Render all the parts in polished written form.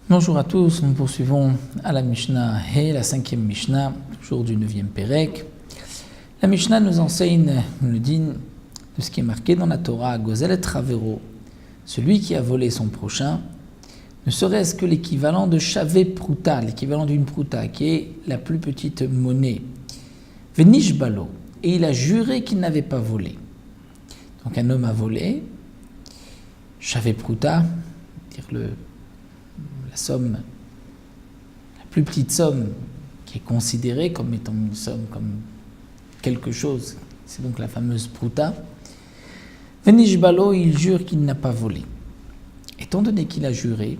Bonjour à tous, nous poursuivons à la Mishnah He, la 5e Mishnah, toujours du 9e Pérek. La Mishnah nous enseigne le din de ce qui est marqué dans la Torah, Gozel et Travero, celui qui a volé son prochain, ne serait-ce que l'équivalent de Shavé Pruta, l'équivalent d'une Pruta, qui est la plus petite monnaie. Venish Balo, et il a juré qu'il n'avait pas volé. Donc un homme a volé, Shavé Pruta, dire la somme, la plus petite somme qui est considérée comme étant une somme, comme quelque chose, c'est donc la fameuse Pruta. Venish Balo, il jure qu'il n'a pas volé. Étant donné qu'il a juré,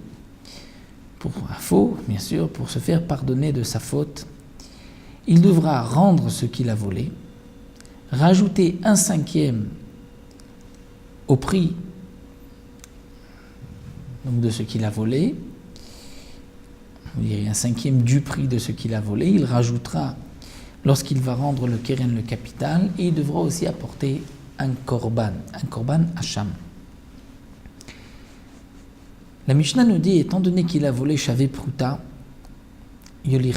pour un faux, bien sûr, pour se faire pardonner de sa faute, il devra rendre ce qu'il a volé, rajouter 1/5 au prix donc de ce qu'il a volé, on dirait 1/5 du prix de ce qu'il a volé, il rajoutera lorsqu'il va rendre le keren, le capital, et il devra aussi apporter un korban hacham. La Mishnah nous dit, étant donné qu'il a volé Shavé Pruta, il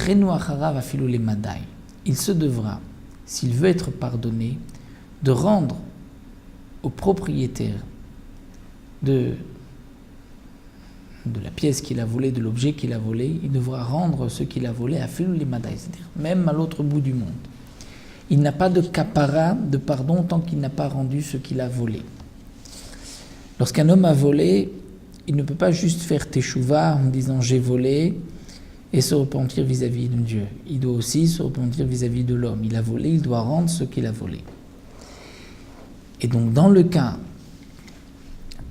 se devra, s'il veut être pardonné, de rendre au propriétaire de la pièce qu'il a volée, de l'objet qu'il a volé, il devra rendre ce qu'il a volé à Filou les Madaï, c'est-à-dire même à l'autre bout du monde. Il n'a pas de kapara, de pardon, tant qu'il n'a pas rendu ce qu'il a volé. Lorsqu'un homme a volé, il ne peut pas juste faire teshuva en disant j'ai volé et se repentir vis-à-vis de Dieu. Il doit aussi se repentir vis-à-vis de l'homme. Il a volé, il doit rendre ce qu'il a volé. Et donc dans le cas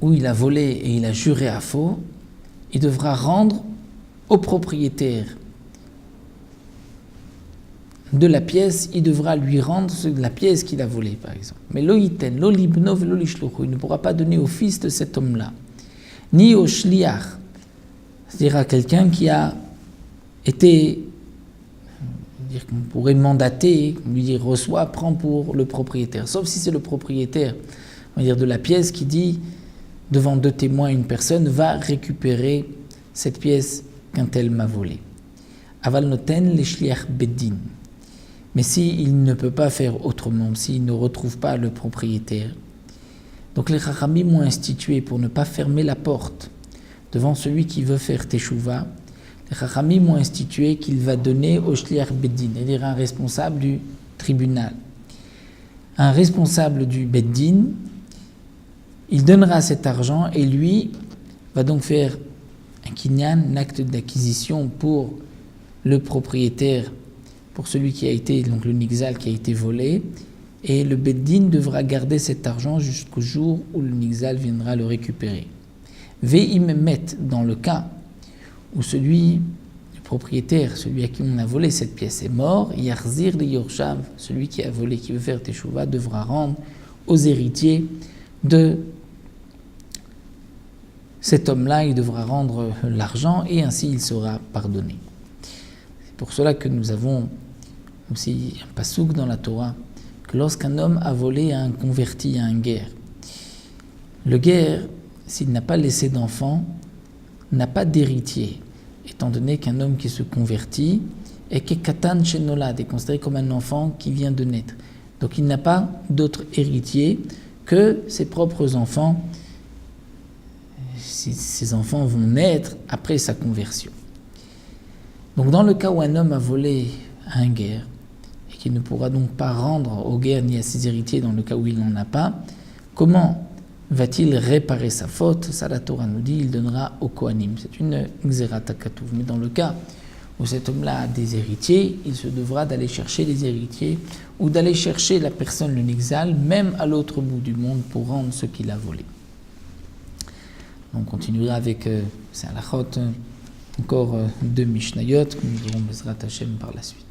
où il a volé et il a juré à faux, il devra rendre au propriétaire de la pièce, il devra lui rendre la pièce qu'il a volée, par exemple. Mais lo yiten, lo libnov, lo lishluchu, il ne pourra pas donner au fils de cet homme-là, ni au shliach, c'est-à-dire à quelqu'un qui a été, dire qu'on pourrait mandater, lui dire reçois, prends pour le propriétaire. Sauf si c'est le propriétaire, on va dire de la pièce, qui dit devant 2 témoins, une personne va récupérer cette pièce qu'un tel m'a volée. Aval noten le shliach beddin. Mais s'il ne peut pas faire autrement, s'il ne retrouve pas le propriétaire, donc les Chachamim ont institué pour ne pas fermer la porte devant celui qui veut faire teshuva, les Chachamim ont institué qu'il va donner au shliach beddin, c'est-à-dire un responsable du tribunal. Un responsable du beddin, il donnera cet argent et lui va donc faire un kinyan, un acte d'acquisition pour le propriétaire, pour celui qui a été, donc le nixal qui a été volé, et le beddin devra garder cet argent jusqu'au jour où le nixal viendra le récupérer. Ve'im met, dans le cas où le propriétaire, celui à qui on a volé cette pièce est mort, yarzir le yorshav, celui qui a volé, qui veut faire teshuva, devra rendre aux héritiers de cet homme-là, il devra rendre l'argent et ainsi il sera pardonné. C'est pour cela que nous avons aussi un pasouk dans la Torah, que lorsqu'un homme a volé à un converti, à un guerre, le guerre, s'il n'a pas laissé d'enfant, n'a pas d'héritier, étant donné qu'un homme qui se convertit est katan shenolad, est considéré comme un enfant qui vient de naître. Donc il n'a pas d'autre héritier que ses propres enfants. Ses enfants vont naître après sa conversion. Donc dans le cas où un homme a volé à un guerre et qu'il ne pourra donc pas rendre au guerre ni à ses héritiers dans le cas où il n'en a pas, comment va-t-il réparer sa faute? Ça, la Torah nous dit, il donnera au Kohanim. C'est une Gzerat HaKatuv. Mais dans le cas où cet homme-là a des héritiers, il se devra d'aller chercher les héritiers ou d'aller chercher la personne, le nixal, même à l'autre bout du monde pour rendre ce qu'il a volé. On continuera avec c'est halachot, encore 2 Mishnayot que nous verrons Bezrat Hashem par la suite.